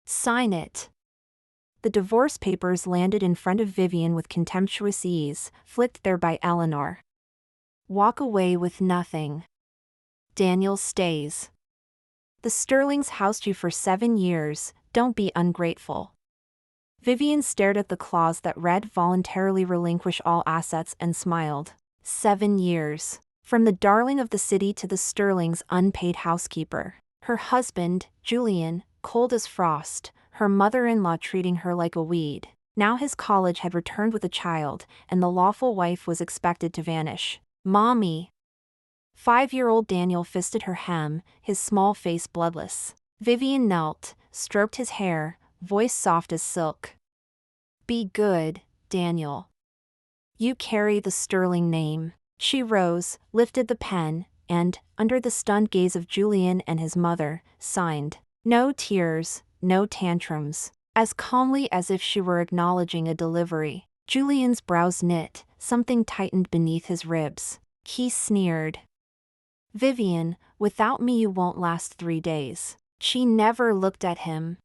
Sign it. The divorce papers landed in front of Vivian with contemptuous ease, flicked there by Eleanor. Walk away with nothing. Daniel stays. The Sterlings housed you for 7 years, don't be ungrateful. Vivian stared at the clause that read voluntarily relinquish all assets and smiled. 7 years. From the darling of the city to the Sterlings' unpaid housekeeper. Her husband, Julian, cold as frost, her mother-in-law treating her like a weed. Now his college had returned with a child, and the lawful wife was expected to vanish. Mommy. 5-year-old Daniel fisted her hem, his small face bloodless. Vivian knelt, stroked his hair, voice soft as silk. Be good, Daniel. You carry the Sterling name. She rose, lifted the pen, and, under the stunned gaze of Julian and his mother, signed. No tears, no tantrums. As calmly as if she were acknowledging a delivery. Julian's brows knit, something tightened beneath his ribs. He sneered. Vivian, without me you won't last 3 days. She never looked at him.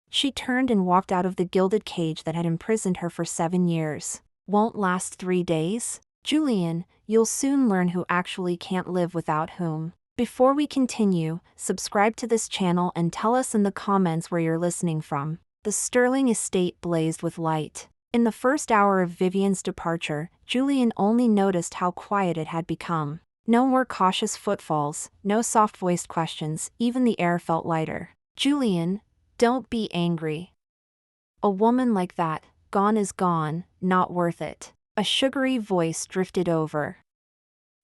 She turned and walked out of the gilded cage that had imprisoned her for 7 years. Won't last 3 days? Julian, you'll soon learn who actually can't live without whom. Before we continue, subscribe to this channel and tell us in the comments where you're listening from. The Sterling estate blazed with light. In the first hour of Vivian's departure, Julian only noticed how quiet it had become. No more cautious footfalls, no soft-voiced questions, even the air felt lighter. Julian, don't be angry. A woman like that, gone is gone, not worth it. A sugary voice drifted over.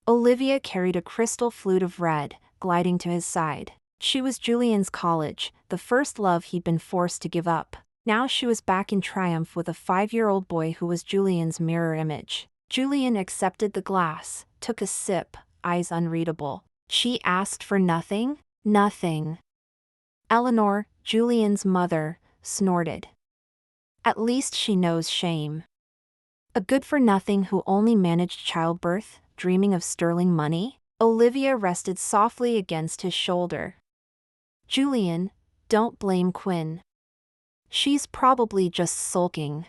Olivia carried a crystal flute of red, gliding to his side. She was Julian's college, the first love he'd been forced to give up. Now she was back in triumph with a 5-year-old boy who was Julian's mirror image. Julian accepted the glass, took a sip, eyes unreadable. She asked for nothing? Nothing. Eleanor, Julian's mother, snorted. At least she knows shame. A good-for-nothing who only managed childbirth, dreaming of Sterling money? Olivia rested softly against his shoulder. Julian, don't blame Quinn. She's probably just sulking.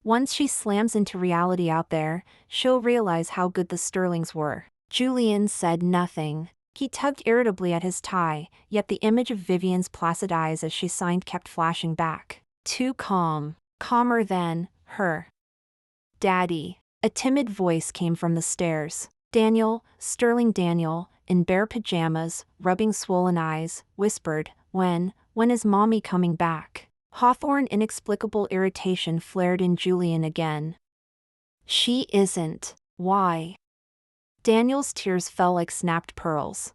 Once she slams into reality out there, she'll realize how good the Sterlings were. Julian said nothing. He tugged irritably at his tie, yet the image of Vivian's placid eyes as she signed kept flashing back. Too calm. Calmer than her. Daddy. A timid voice came from the stairs. Daniel, Sterling Daniel, in bare pajamas, rubbing swollen eyes, whispered, When is Mommy coming back? Hawthorne inexplicable irritation flared in Julian again. She isn't. Why? Daniel's tears fell like snapped pearls.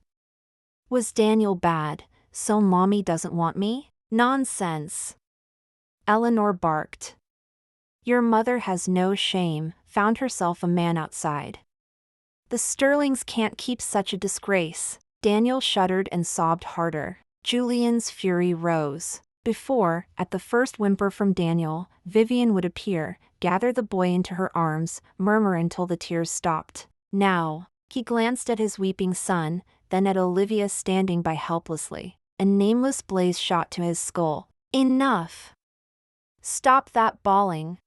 Was Daniel bad, so Mommy doesn't want me? Nonsense. Eleanor barked. Your mother has no shame, found herself a man outside. The Sterlings can't keep such a disgrace. Daniel shuddered and sobbed harder. Julian's fury rose. Before, at the first whimper from Daniel, Vivian would appear, gather the boy into her arms, murmur until the tears stopped. Now, he glanced at his weeping son, then at Olivia standing by helplessly. A nameless blaze shot to his skull. Enough! Stop that bawling.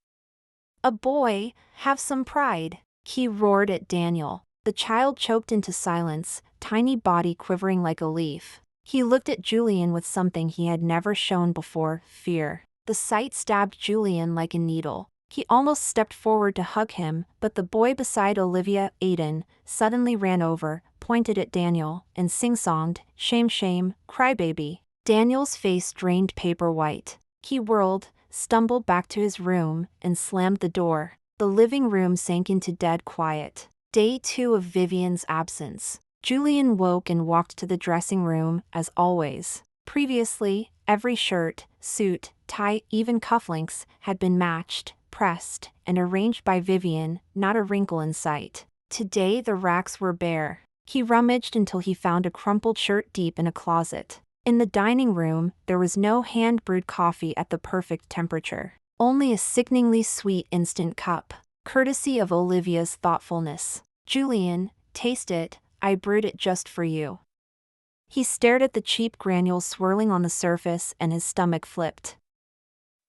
A boy, have some pride, he roared at Daniel. The child choked into silence, tiny body quivering like a leaf. He looked at Julian with something he had never shown before, fear. The sight stabbed Julian like a needle. He almost stepped forward to hug him, but the boy beside Olivia, Aiden, suddenly ran over, pointed at Daniel, and sing-songed, Shame, shame, crybaby. Daniel's face drained paper white. He whirled, stumbled back to his room, and slammed the door. The living room sank into dead quiet. Day 2 of Vivian's absence. Julian woke and walked to the dressing room, as always. Previously, every shirt, suit, tie, even cufflinks, had been matched, pressed, and arranged by Vivian, not a wrinkle in sight. Today the racks were bare. He rummaged until he found a crumpled shirt deep in a closet. In the dining room, there was no hand-brewed coffee at the perfect temperature. Only a sickeningly sweet instant cup, courtesy of Olivia's thoughtfulness. Julian, taste it, I brewed it just for you. He stared at the cheap granules swirling on the surface and his stomach flipped.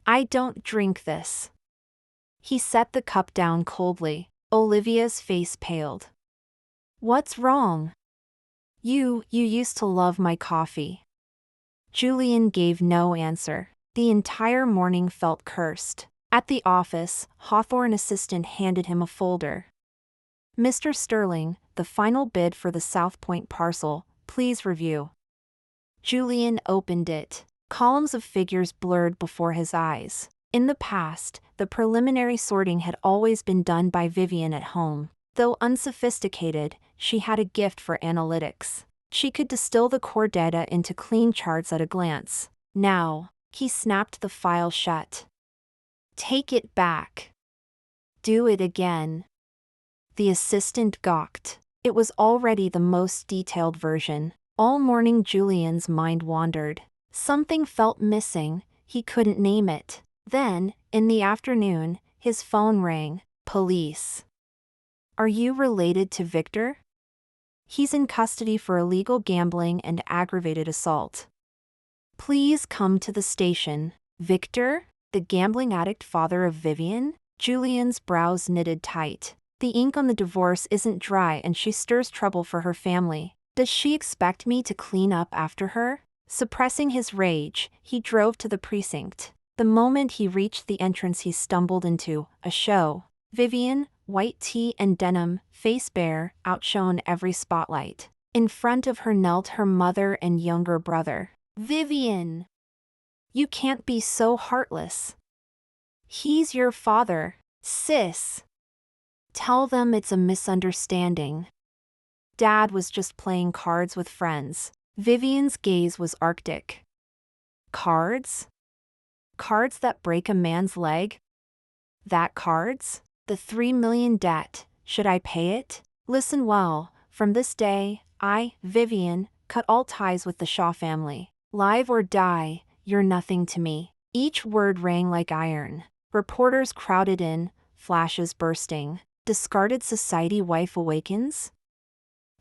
I don't drink this. He set the cup down coldly. Olivia's face paled. What's wrong? You used to love my coffee. Julian gave no answer. The entire morning felt cursed. At the office, Hawthorne assistant handed him a folder. Mr. Sterling, the final bid for the South Point parcel, please review. Julian opened it. Columns of figures blurred before his eyes. In the past, the preliminary sorting had always been done by Vivian at home. Though unsophisticated, she had a gift for analytics. She could distill the core data into clean charts at a glance. Now, he snapped the file shut. Take it back. Do it again. The assistant gawked. It was already the most detailed version. All morning Julian's mind wandered. Something felt missing, he couldn't name it. Then, in the afternoon, his phone rang. Police. Are you related to Victor? He's in custody for illegal gambling and aggravated assault. Please come to the station. Victor? The gambling addict father of Vivian? Julian's brows knitted tight. The ink on the divorce isn't dry and she stirs trouble for her family. Does she expect me to clean up after her? Suppressing his rage, he drove to the precinct. The moment he reached the entrance he stumbled into a show. Vivian, white tee and denim, face bare, outshone every spotlight. In front of her knelt her mother and younger brother. Vivian! You can't be so heartless. He's your father, sis. Tell them it's a misunderstanding. Dad was just playing cards with friends. Vivian's gaze was arctic. Cards? Cards that break a man's leg? That cards? The $3 million debt, should I pay it? Listen well, from this day, I, Vivian, cut all ties with the Shaw family. Live or die, you're nothing to me. Each word rang like iron. Reporters crowded in, flashes bursting. Discarded society wife awakens?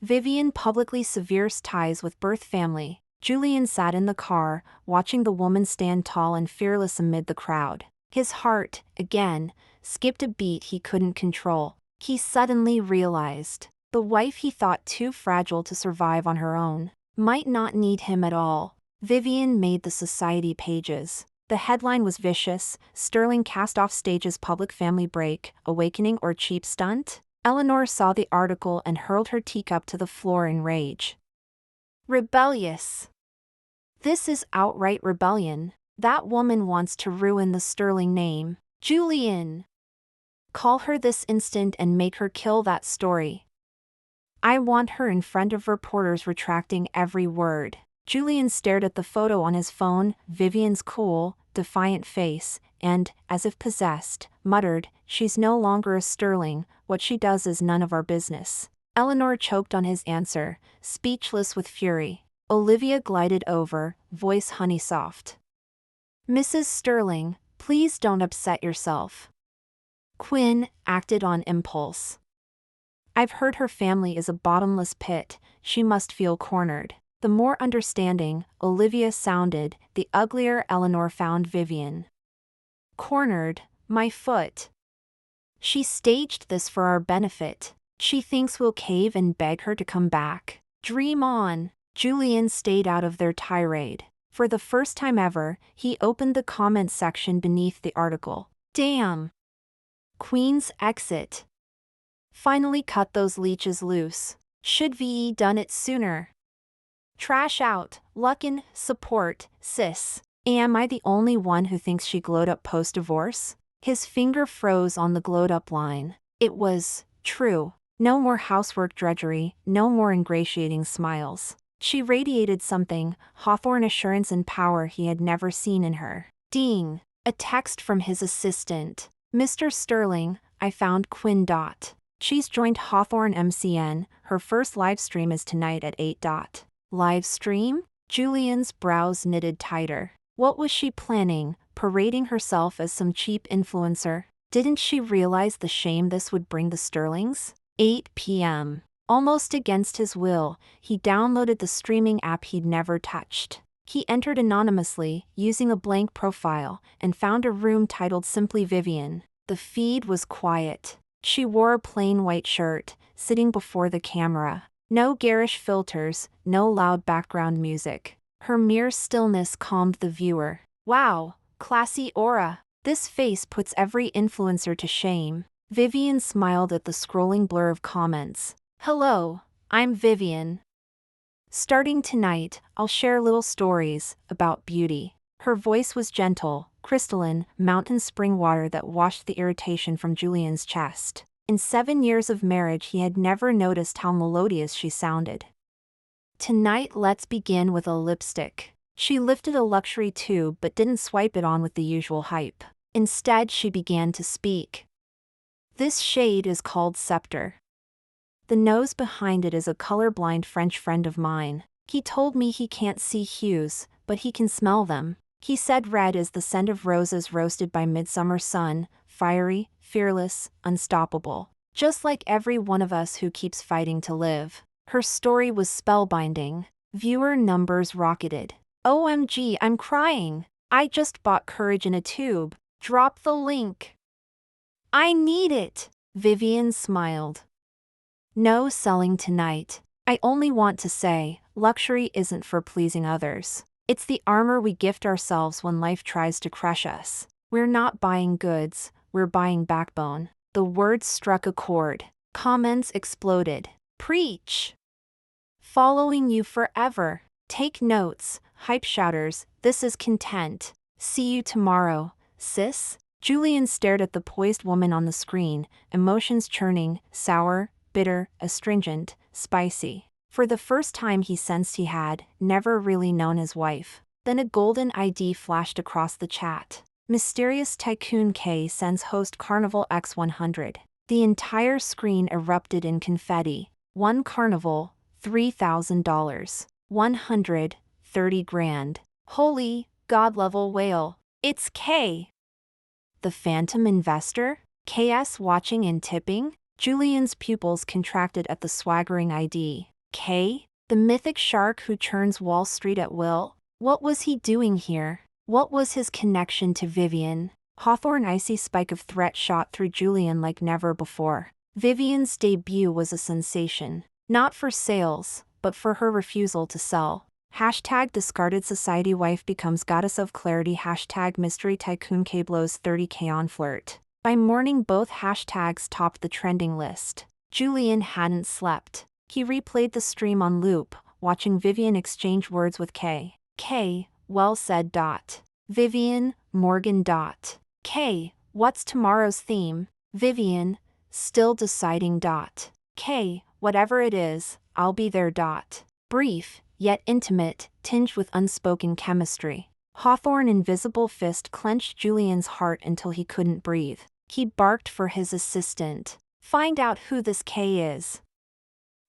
Vivian publicly severes ties with birth family. Julian sat in the car, watching the woman stand tall and fearless amid the crowd. His heart, again, skipped a beat he couldn't control. He suddenly realized, the wife he thought too fragile to survive on her own, might not need him at all. Vivian made the society pages. The headline was vicious: Sterling cast off stage's public family break, awakening or cheap stunt? Eleanor saw the article and hurled her teacup to the floor in rage. Rebellious. This is outright rebellion. That woman wants to ruin the Sterling name. Julian! Call her this instant and make her kill that story. I want her in front of reporters retracting every word. Julian stared at the photo on his phone, Vivian's cool, defiant face, and, as if possessed, muttered, She's no longer a Sterling, what she does is none of our business. Eleanor choked on his answer, speechless with fury. Olivia glided over, voice honey-soft. Mrs. Sterling, please don't upset yourself. Quinn acted on impulse. I've heard her family is a bottomless pit, she must feel cornered. The more understanding Olivia sounded, the uglier Eleanor found Vivian. Cornered, my foot. She staged this for our benefit. She thinks we'll cave and beg her to come back. Dream on. Julian stayed out of their tirade. For the first time ever, he opened the comment section beneath the article. Damn. Queen's exit. Finally cut those leeches loose. Should VE done it sooner? Trash out, Luckin, support, sis. Am I the only one who thinks she glowed up post-divorce? His finger froze on the glowed up line. It was true. No more housework drudgery, no more ingratiating smiles. She radiated something, Hawthorne assurance and power he had never seen in her. Ding! A text from his assistant. Mr. Sterling, I found Quinn. She's joined Hawthorne MCN, her first live stream is tonight at 8. Live stream? Julian's brows knitted tighter. What was she planning, parading herself as some cheap influencer? Didn't she realize the shame this would bring the Sterlings? 8 p.m. Almost against his will, he downloaded the streaming app he'd never touched. He entered anonymously, using a blank profile, and found a room titled simply Vivian. The feed was quiet. She wore a plain white shirt, sitting before the camera. No garish filters, no loud background music. Her mere stillness calmed the viewer. Wow, classy aura. This face puts every influencer to shame. Vivian smiled at the scrolling blur of comments. Hello, I'm Vivian. Starting tonight, I'll share little stories about beauty. Her voice was gentle, crystalline, mountain spring water that washed the irritation from Julian's chest. In 7 years of marriage, he had never noticed how melodious she sounded. Tonight, let's begin with a lipstick. She lifted a luxury tube but didn't swipe it on with the usual hype. Instead, she began to speak. This shade is called Scepter. The nose behind it is a colorblind French friend of mine. He told me he can't see hues, but he can smell them. He said red is the scent of roses roasted by midsummer sun, fiery, fearless, unstoppable. Just like every one of us who keeps fighting to live. Her story was spellbinding. Viewer numbers rocketed. OMG, I'm crying. I just bought Courage in a tube. Drop the link. I need it. Vivian smiled. No selling tonight. I only want to say, luxury isn't for pleasing others. It's the armor we gift ourselves when life tries to crush us. We're not buying goods, we're buying backbone. The words struck a chord. Comments exploded. Preach! Following you forever. Take notes, hype shouters, this is content. See you tomorrow, sis? Julian stared at the poised woman on the screen, emotions churning, sour, bitter, astringent, spicy. For the first time he sensed he had never really known his wife. Then a golden ID flashed across the chat. Mysterious Tycoon K sends host Carnival X100. The entire screen erupted in confetti. One Carnival, $3,000. 100, 30 grand. Holy, god-level whale. It's K. The phantom investor? KS watching and tipping? Julian's pupils contracted at the swaggering ID. K? The mythic shark who churns Wall Street at will? What was he doing here? What was his connection to Vivian? Hawthorne icy spike of threat shot through Julian like never before. Vivian's debut was a sensation. Not for sales, but for her refusal to sell. Hashtag discarded society wife becomes goddess of clarity. Hashtag mystery tycoon K blows 30K on flirt. By morning both hashtags topped the trending list. Julian hadn't slept. He replayed the stream on loop, watching Vivian exchange words with K. K, well said. Vivian, Morgan. K, what's tomorrow's theme? Vivian, still deciding. K, whatever it is, I'll be there. Brief, yet intimate, tinged with unspoken chemistry. Hawthorne invisible fist clenched Julian's heart until he couldn't breathe. He barked for his assistant. Find out who this K is.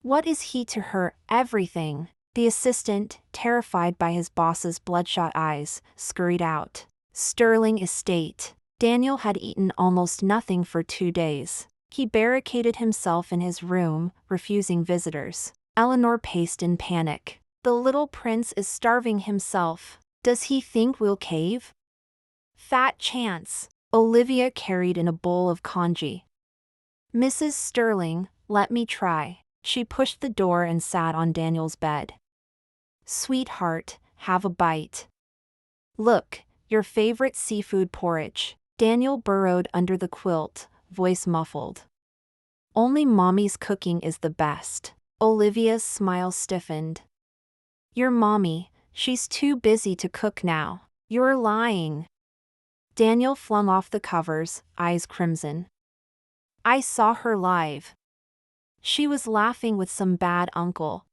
What is he to her? Everything. The assistant, terrified by his boss's bloodshot eyes, scurried out. Sterling Estate. Daniel had eaten almost nothing for 2 days. He barricaded himself in his room, refusing visitors. Eleanor paced in panic. The little prince is starving himself. Does he think we'll cave? Fat chance. Olivia carried in a bowl of congee. Mrs. Sterling, let me try. She pushed the door and sat on Daniel's bed. Sweetheart, have a bite. Look, your favorite seafood porridge. Daniel burrowed under the quilt, voice muffled. Only mommy's cooking is the best. Olivia's smile stiffened. Your mommy, she's too busy to cook now. You're lying. Daniel flung off the covers, eyes crimson. I saw her live. She was laughing with some bad uncle.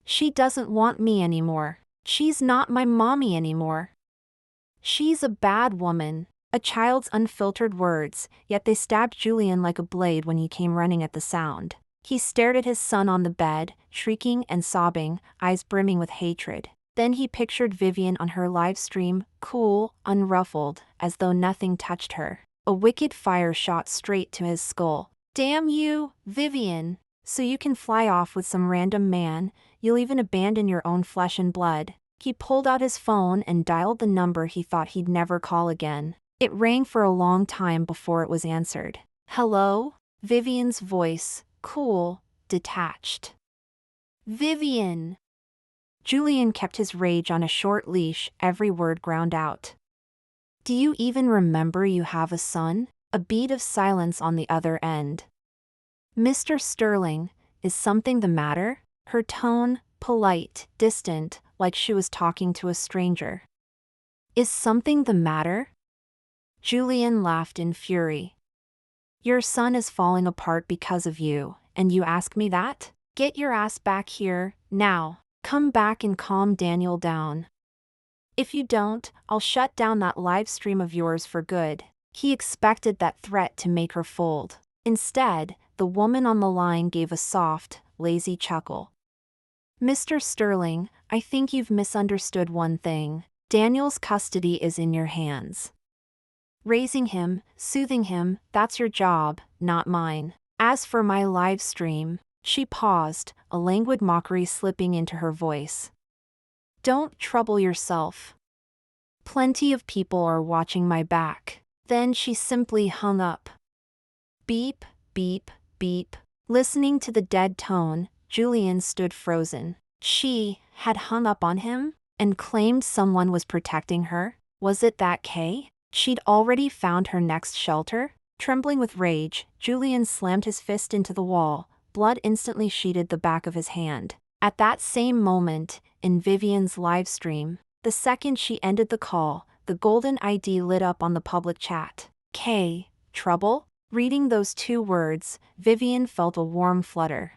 She doesn't want me anymore. She's not my mommy anymore. She's a bad woman. A child's unfiltered words, yet they stabbed Julian like a blade when he came running at the sound. He stared at his son on the bed, shrieking and sobbing, eyes brimming with hatred. Then he pictured Vivian on her live stream, cool, unruffled, as though nothing touched her. A wicked fire shot straight to his skull. Damn you, Vivian. So you can fly off with some random man, you'll even abandon your own flesh and blood. He pulled out his phone and dialed the number he thought he'd never call again. It rang for a long time before it was answered. Hello? Vivian's voice, cool, detached. Vivian! Julian kept his rage on a short leash, every word ground out. Do you even remember you have a son? A beat of silence on the other end. Mr. Sterling, is something the matter? Her tone, polite, distant, like she was talking to a stranger. Is something the matter? Julian laughed in fury. Your son is falling apart because of you, and you ask me that? Get your ass back here, now. Come back and calm Daniel down. If you don't, I'll shut down that live stream of yours for good. He expected that threat to make her fold. Instead, the woman on the line gave a soft, lazy chuckle. Mr. Sterling, I think you've misunderstood one thing. Daniel's custody is in your hands. Raising him, soothing him, that's your job, not mine. As for my live stream, she paused, a languid mockery slipping into her voice. Don't trouble yourself. Plenty of people are watching my back. Then she simply hung up. Beep, beep, beep. Listening to the dead tone, Julian stood frozen. She had hung up on him and claimed someone was protecting her. Was it that Kay? She'd already found her next shelter? Trembling with rage, Julian slammed his fist into the wall. Blood instantly sheeted the back of his hand. At that same moment, in Vivian's live stream, the second she ended the call, the golden ID lit up on the public chat. Kay, trouble? Reading those two words, Vivian felt a warm flutter.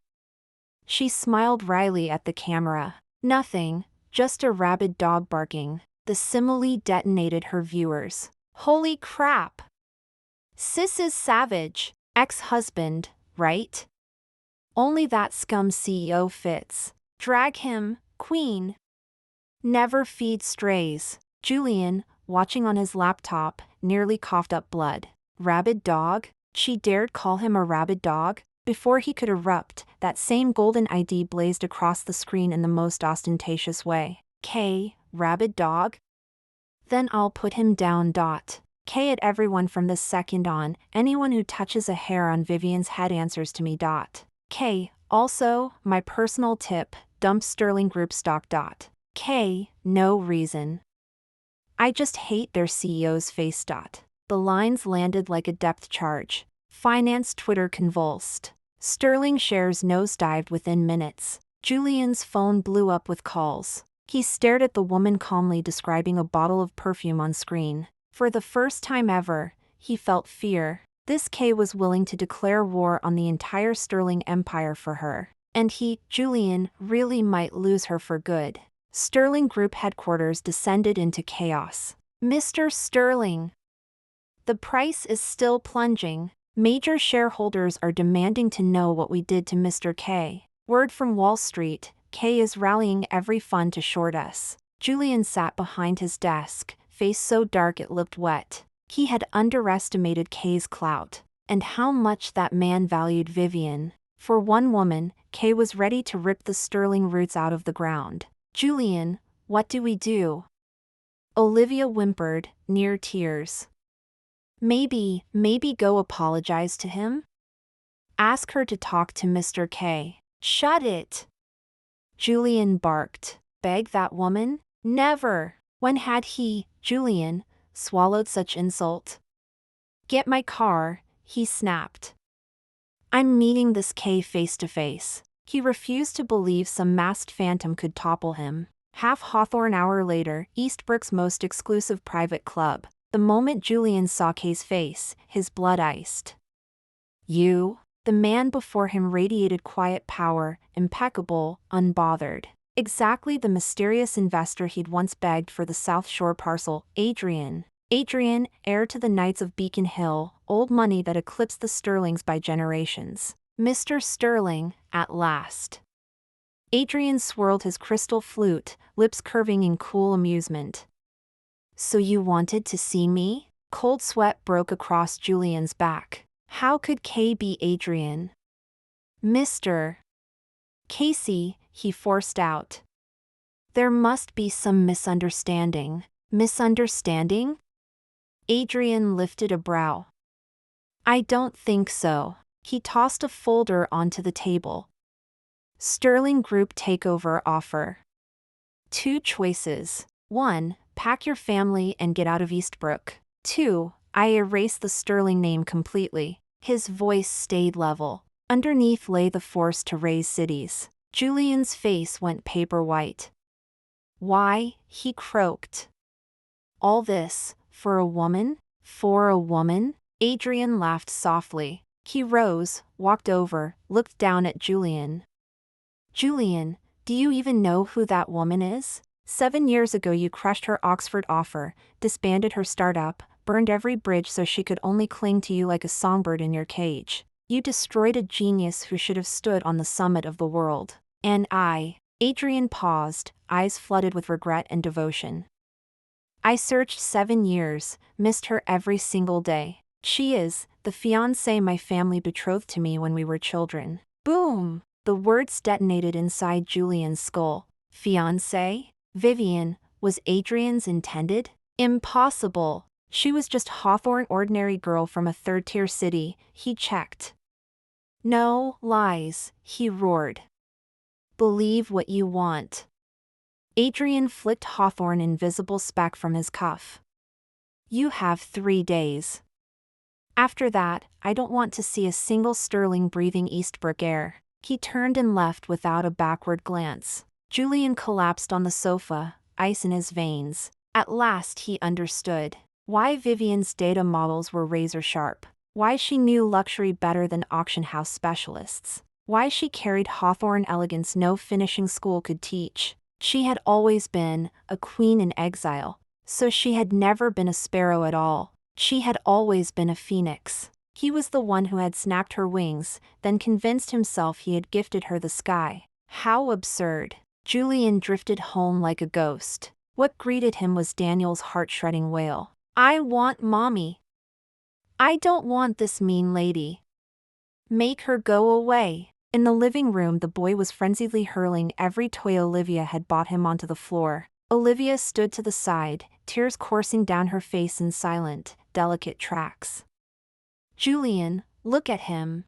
She smiled wryly at the camera. Nothing, just a rabid dog barking. The simile detonated her viewers. Holy crap! Sis is savage. Ex-husband, right? Only that scum CEO fits. Drag him, queen. Never feed strays. Julian, watching on his laptop, nearly coughed up blood. Rabid dog? She dared call him a rabid dog? Before he could erupt, that same golden ID blazed across the screen in the most ostentatious way. K, rabid dog? Then I'll put him down. K at everyone from this second on, anyone who touches a hair on Vivian's head answers to me. K, also, my personal tip, dump Sterling Group stock. K, no reason. I just hate their CEO's face. The lines landed like a depth charge. Finance Twitter convulsed. Sterling shares nosedived within minutes. Julian's phone blew up with calls. He stared at the woman calmly describing a bottle of perfume on screen. For the first time ever, he felt fear. This K was willing to declare war on the entire Sterling empire for her. And he, Julian, really might lose her for good. Sterling Group headquarters descended into chaos. Mr. Sterling. The price is still plunging. Major shareholders are demanding to know what we did to Mr. K. Word from Wall Street, K is rallying every fund to short us. Julian sat behind his desk, face so dark it looked wet. He had underestimated K's clout, and how much that man valued Vivian. For one woman, K was ready to rip the Sterling roots out of the ground. Julian, what do we do? Olivia whimpered, near tears. Maybe go apologize to him? Ask her to talk to Mr. K. Shut it! Julian barked. Beg that woman? Never! When had he, Julian, swallowed such insult? Get my car, he snapped. I'm meeting this K face to face. He refused to believe some masked phantom could topple him. Half Hawthorne hour later, Eastbrook's most exclusive private club. The moment Julian saw Kay's face, his blood iced. You? The man before him radiated quiet power, impeccable, unbothered. Exactly the mysterious investor he'd once begged for the South Shore parcel, Adrian. Adrian, heir to the Knights of Beacon Hill, old money that eclipsed the Sterlings by generations. Mr. Sterling, at last. Adrian swirled his crystal flute, lips curving in cool amusement. So you wanted to see me? Cold sweat broke across Julian's back. How could Kay be Adrian? Mr. Casey, he forced out. There must be some misunderstanding. Misunderstanding? Adrian lifted a brow. I don't think so. He tossed a folder onto the table. Sterling Group takeover offer. 2 choices. 1. Pack your family and get out of Eastbrook. 2. I erase the Sterling name completely. His voice stayed level. Underneath lay the force to raise cities. Julian's face went paper white. Why? He croaked. All this, for a woman? For a woman? Adrian laughed softly. He rose, walked over, looked down at Julian. Julian, do you even know who that woman is? 7 years ago you crushed her Oxford offer, disbanded her startup, burned every bridge so she could only cling to you like a songbird in your cage. You destroyed a genius who should have stood on the summit of the world. And Adrian paused, eyes flooded with regret and devotion. I searched 7 years, missed her every single day. She is the fiancée my family betrothed to me when we were children. Boom! The words detonated inside Julian's skull. Fiancée? Vivian, was Adrian's intended? Impossible! She was just Hawthorne, ordinary girl from a third-tier city, he checked. No lies, he roared. Believe what you want. Adrian flicked Hawthorne invisible speck from his cuff. You have 3 days. After that, I don't want to see a single Sterling breathing Eastbrook air. He turned and left without a backward glance. Julian collapsed on the sofa, ice in his veins. At last he understood why Vivian's data models were razor sharp, why she knew luxury better than auction house specialists, why she carried Hawthorne elegance no finishing school could teach. She had always been a queen in exile, so she had never been a sparrow at all. She had always been a phoenix. He was the one who had snapped her wings, then convinced himself he had gifted her the sky. How absurd. Julian drifted home like a ghost. What greeted him was Daniel's heart-shredding wail. I want mommy. I don't want this mean lady. Make her go away. In the living room, the boy was frenziedly hurling every toy Olivia had bought him onto the floor. Olivia stood to the side, tears coursing down her face in silent, delicate tracks. Julian, look at him.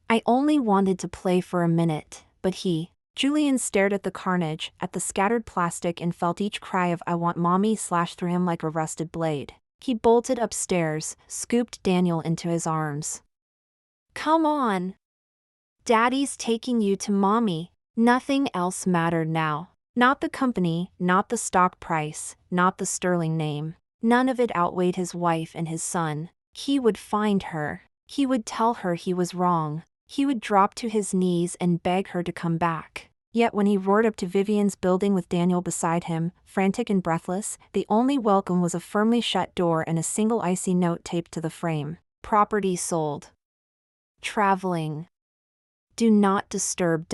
I only wanted to play for a minute, but Julian stared at the carnage, at the scattered plastic, and felt each cry of I want mommy slash through him like a rusted blade. He bolted upstairs, scooped Daniel into his arms. Come on. Daddy's taking you to mommy. Nothing else mattered now. Not the company, not the stock price, not the Sterling name. None of it outweighed his wife and his son. He would find her. He would tell her he was wrong. He would drop to his knees and beg her to come back. Yet when he roared up to Vivian's building with Daniel beside him, frantic and breathless, the only welcome was a firmly shut door and a single icy note taped to the frame. Property sold. Traveling. Do not disturb.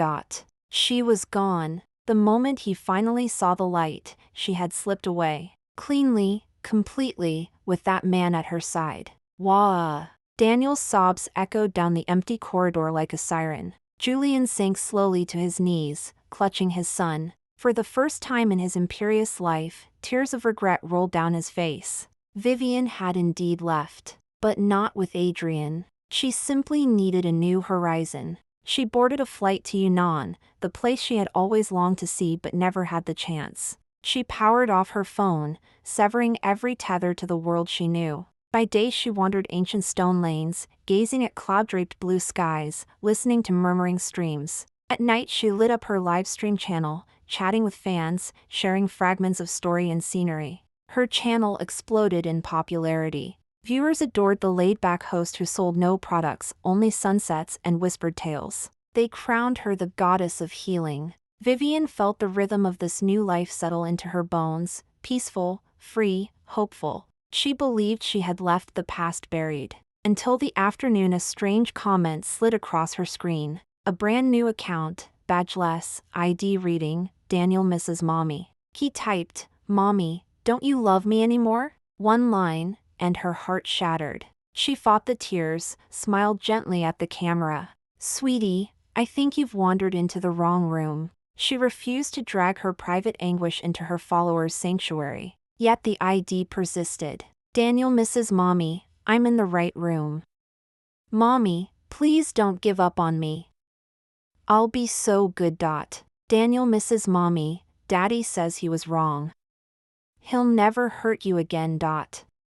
She was gone. The moment he finally saw the light, she had slipped away. Cleanly, completely, with that man at her side. Wah! Daniel's sobs echoed down the empty corridor like a siren. Julian sank slowly to his knees, clutching his son. For the first time in his imperious life, tears of regret rolled down his face. Vivian had indeed left. But not with Adrian. She simply needed a new horizon. She boarded a flight to Yunnan, the place she had always longed to see but never had the chance. She powered off her phone, severing every tether to the world she knew. By day she wandered ancient stone lanes, gazing at cloud-draped blue skies, listening to murmuring streams. At night she lit up her live stream channel, chatting with fans, sharing fragments of story and scenery. Her channel exploded in popularity. Viewers adored the laid-back host who sold no products, only sunsets and whispered tales. They crowned her the goddess of healing. Vivian felt the rhythm of this new life settle into her bones, peaceful, free, hopeful. She believed she had left the past buried. Until the afternoon a strange comment slid across her screen. A brand new account, badgeless, ID reading, Daniel misses mommy. He typed, Mommy, don't you love me anymore? One line, and her heart shattered. She fought the tears, smiled gently at the camera. Sweetie, I think you've wandered into the wrong room. She refused to drag her private anguish into her followers' sanctuary. Yet the ID persisted. Daniel, Mrs. Mommy, I'm in the right room. Mommy, please don't give up on me. I'll be so good. Daniel, Mrs. Mommy, Daddy says he was wrong. He'll never hurt you again.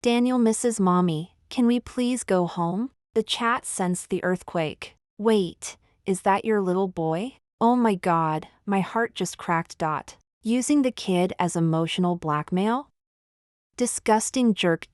Daniel, Mrs. Mommy, can we please go home? The chat sensed the earthquake. Wait, is that your little boy? Oh my God, my heart just cracked. Using the kid as emotional blackmail? Disgusting jerk.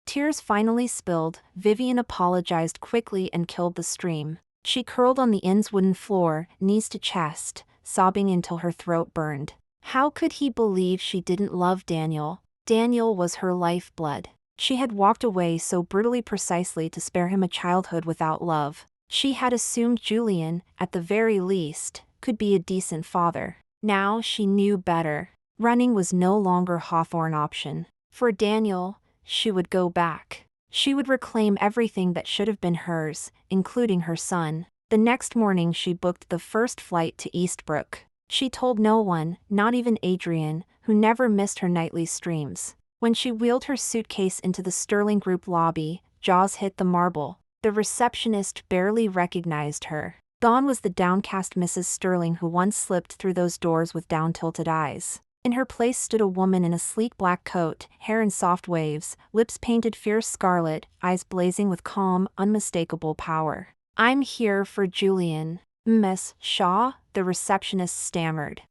Tears finally spilled. Vivian apologized quickly and killed the stream. She curled on the inn's wooden floor, knees to chest, sobbing until her throat burned. How could he believe she didn't love Daniel? Daniel was her lifeblood. She had walked away so brutally precisely to spare him a childhood without love. She had assumed Julian, at the very least, could be a decent father. Now she knew better. Running was no longer Hawthorne option. For Daniel, she would go back. She would reclaim everything that should have been hers, including her son. The next morning she booked the first flight to Eastbrook. She told no one, not even Adrian, who never missed her nightly streams. When she wheeled her suitcase into the Sterling Group lobby, jaws hit the marble. The receptionist barely recognized her. Gone was the downcast Mrs. Sterling who once slipped through those doors with down-tilted eyes. In her place stood a woman in a sleek black coat, hair in soft waves, lips painted fierce scarlet, eyes blazing with calm, unmistakable power. I'm here for Julian. Miss Shaw, the receptionist stammered.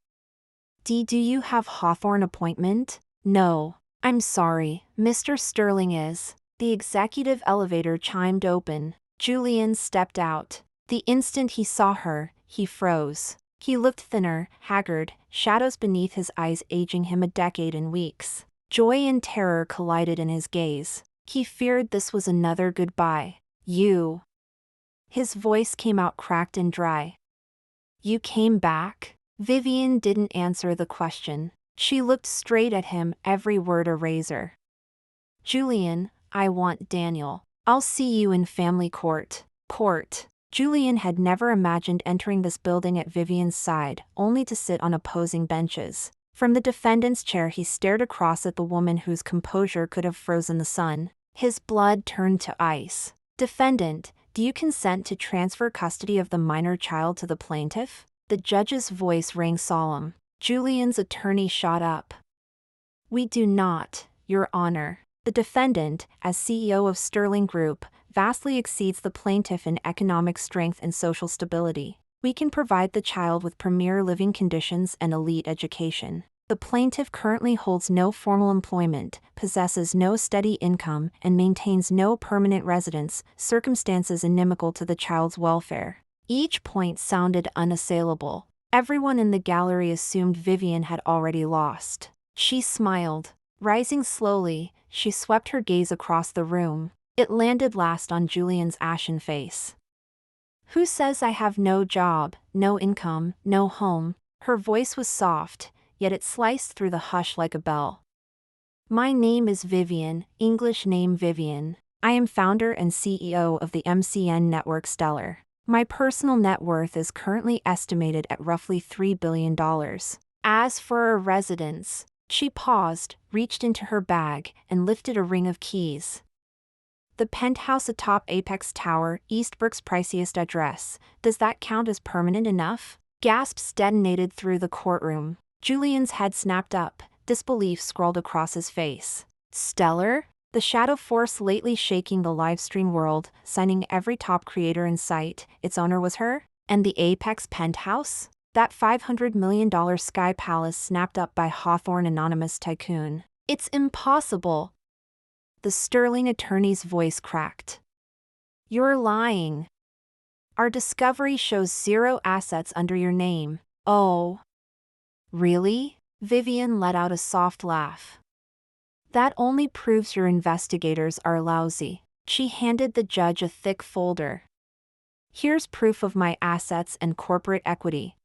Do you have Hawthorne appointment? No. I'm sorry, Mr. Sterling is. The executive elevator chimed open. Julian stepped out. The instant he saw her, he froze. He looked thinner, haggard, shadows beneath his eyes aging him a decade in weeks. Joy and terror collided in his gaze. He feared this was another goodbye. You. His voice came out cracked and dry. You came back? Vivian didn't answer the question. She looked straight at him, every word a razor. Julian, I want Daniel. I'll see you in family court. Court. Julian had never imagined entering this building at Vivian's side, only to sit on opposing benches. From the defendant's chair he stared across at the woman whose composure could have frozen the sun. His blood turned to ice. Defendant, do you consent to transfer custody of the minor child to the plaintiff? The judge's voice rang solemn. Julian's attorney shot up. We do not, Your Honor. The defendant, as CEO of Sterling Group, vastly exceeds the plaintiff in economic strength and social stability. We can provide the child with premier living conditions and elite education. The plaintiff currently holds no formal employment, possesses no steady income, and maintains no permanent residence, circumstances inimical to the child's welfare. Each point sounded unassailable. Everyone in the gallery assumed Vivian had already lost. She smiled. Rising slowly, she swept her gaze across the room. It landed last on Julian's ashen face. Who says I have no job, no income, no home? Her voice was soft, yet it sliced through the hush like a bell. My name is Vivian, English name Vivian. I am founder and CEO of the MCN network Stellar. My personal net worth is currently estimated at roughly $3 billion. As for a residence, she paused, reached into her bag, and lifted a ring of keys. The penthouse atop Apex Tower, Eastbrook's priciest address. Does that count as permanent enough? Gasps detonated through the courtroom. Julian's head snapped up, disbelief scrawled across his face. Stellar? The shadow force lately shaking the livestream world, signing every top creator in sight, its owner was her? And the Apex penthouse? That $500 million sky palace snapped up by Hawthorne anonymous tycoon. It's impossible. The Sterling attorney's voice cracked. You're lying. Our discovery shows 0 assets under your name. Oh. Really? Vivian let out a soft laugh. That only proves your investigators are lousy. She handed the judge a thick folder. Here's proof of my assets and corporate equity.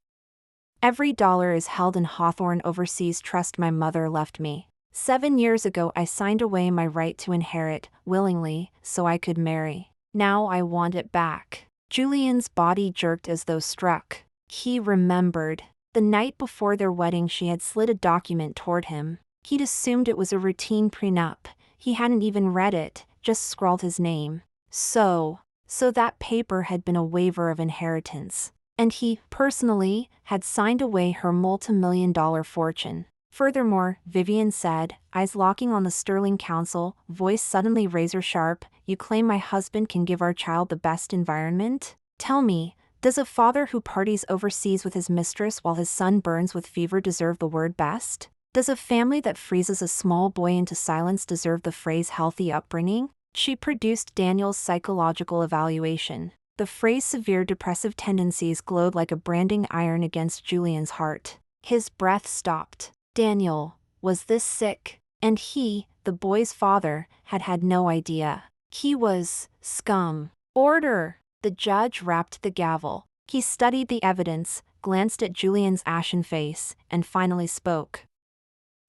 Every dollar is held in Hawthorne Overseas Trust my mother left me. 7 years ago I signed away my right to inherit, willingly, so I could marry. Now I want it back. Julian's body jerked as though struck. He remembered. The night before their wedding she had slid a document toward him. He'd assumed it was a routine prenup. He hadn't even read it, just scrawled his name. So that paper had been a waiver of inheritance. And he, personally, had signed away her multi-million-dollar fortune. Furthermore, Vivian said, eyes locking on the sterling counsel, voice suddenly razor-sharp, "You claim my husband can give our child the best environment? Tell me, does a father who parties overseas with his mistress while his son burns with fever deserve the word best? Does a family that freezes a small boy into silence deserve the phrase healthy upbringing?" She produced Daniel's psychological evaluation. The phrase severe depressive tendencies glowed like a branding iron against Julian's heart. His breath stopped. Daniel, was this sick? And he, the boy's father, had had no idea. He was scum. Order! The judge rapped the gavel. He studied the evidence, glanced at Julian's ashen face, and finally spoke.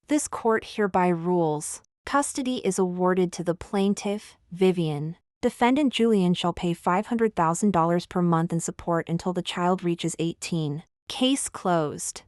"This court hereby rules. Custody is awarded to the plaintiff, Vivian. Defendant Julian shall pay $500,000 per month in support until the child reaches 18. Case closed."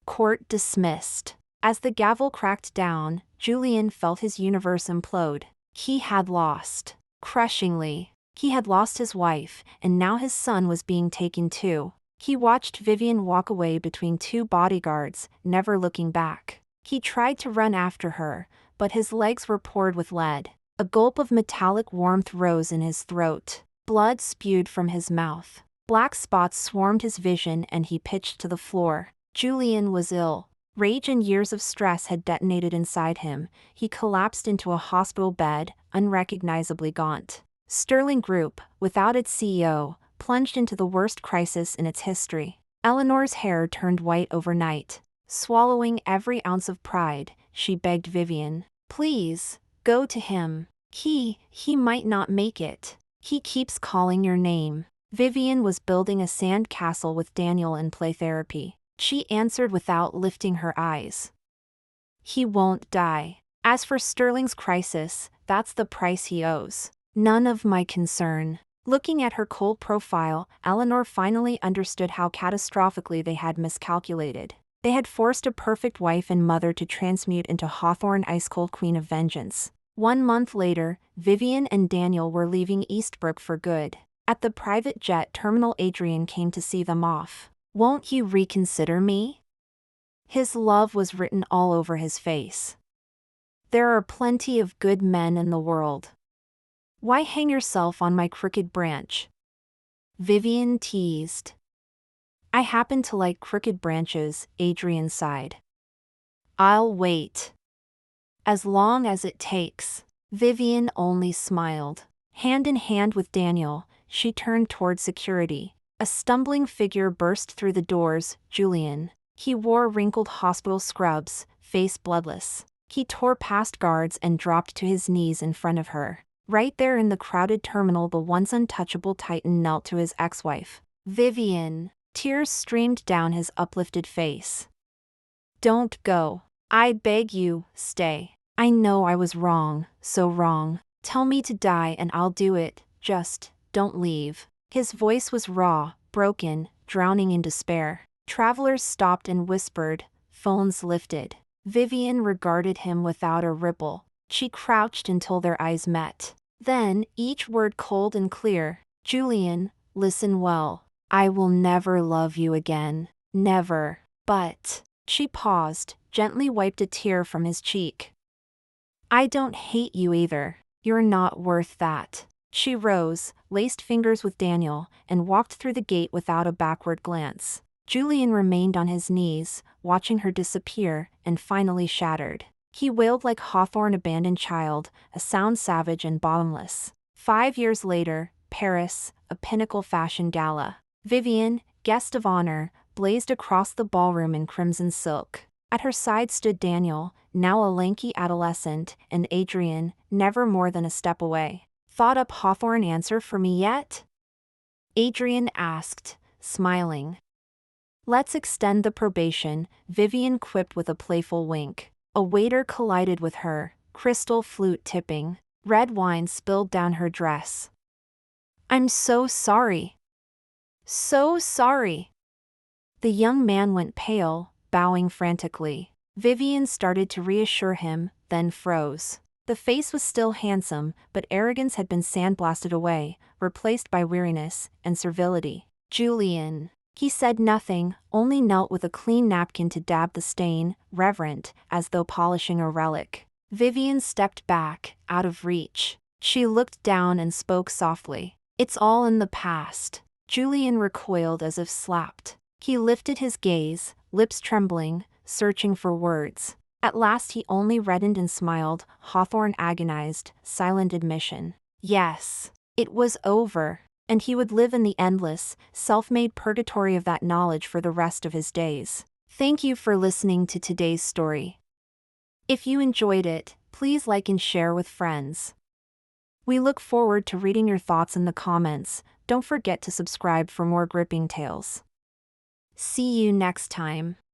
Court dismissed. As the gavel cracked down, Julian felt his universe implode. He had lost. Crushingly. He had lost his wife, and now his son was being taken too. He watched Vivian walk away between two bodyguards, never looking back. He tried to run after her, but his legs were poured with lead. A gulp of metallic warmth rose in his throat. Blood spewed from his mouth. Black spots swarmed his vision and he pitched to the floor. Julian was ill. Rage and years of stress had detonated inside him. He collapsed into a hospital bed, unrecognizably gaunt. Sterling Group, without its CEO, plunged into the worst crisis in its history. Eleanor's hair turned white overnight. Swallowing every ounce of pride, she begged Vivian, "Please, go to him. He might not make it. He keeps calling your name." Vivian was building a sand castle with Daniel in play therapy. She answered without lifting her eyes. "He won't die. As for Sterling's crisis, that's the price he owes. None of my concern." Looking at her cold profile, Eleanor finally understood how catastrophically they had miscalculated. They had forced a perfect wife and mother to transmute into Hawthorne ice-cold queen of vengeance. 1 month later, Vivian and Daniel were leaving Eastbrook for good. At the private jet terminal, Adrian came to see them off. "Won't you reconsider me?" His love was written all over his face. "There are plenty of good men in the world. Why hang yourself on my crooked branch?" Vivian teased. "I happen to like crooked branches," Adrian sighed. "I'll wait. As long as it takes." Vivian only smiled. Hand in hand with Daniel, she turned toward security. A stumbling figure burst through the doors, Julian. He wore wrinkled hospital scrubs, face bloodless. He tore past guards and dropped to his knees in front of her. Right there in the crowded terminal, the once untouchable Titan knelt to his ex-wife. "Vivian." Tears streamed down his uplifted face. "Don't go. I beg you, stay. I know I was wrong, so wrong. Tell me to die and I'll do it, just don't leave." His voice was raw, broken, drowning in despair. Travelers stopped and whispered, phones lifted. Vivian regarded him without a ripple. She crouched until their eyes met. Then, each word cold and clear, "Julian, listen well. I will never love you again. Never. But..." She paused, gently wiped a tear from his cheek. "I don't hate you either. You're not worth that." She rose, laced fingers with Daniel, and walked through the gate without a backward glance. Julian remained on his knees, watching her disappear, and finally shattered. He wailed like Hawthorne abandoned child, a sound savage and bottomless. 5 years later, Paris, a pinnacle fashion gala. Vivian, guest of honor, blazed across the ballroom in crimson silk. At her side stood Daniel, now a lanky adolescent, and Adrian, never more than a step away. "Thought up Hawthorne answer for me yet?" Adrian asked, smiling. "Let's extend the probation," Vivian quipped with a playful wink. A waiter collided with her, crystal flute tipping. Red wine spilled down her dress. I'm so sorry. So sorry. The young man went pale, bowing frantically. Vivian started to reassure him, then froze. The face was still handsome, but arrogance had been sandblasted away, replaced by weariness and servility. Julian. He said nothing, only knelt with a clean napkin to dab the stain, reverent, as though polishing a relic. Vivian stepped back, out of reach. She looked down and spoke softly. It's all in the past. Julian recoiled as if slapped. He lifted his gaze, lips trembling, searching for words. At last he only reddened and smiled, Hawthorne agonized, silent admission. Yes, it was over, and he would live in the endless, self-made purgatory of that knowledge for the rest of his days. Thank you for listening to today's story. If you enjoyed it, please like and share with friends. We look forward to reading your thoughts in the comments. Don't forget to subscribe for more gripping tales. See you next time.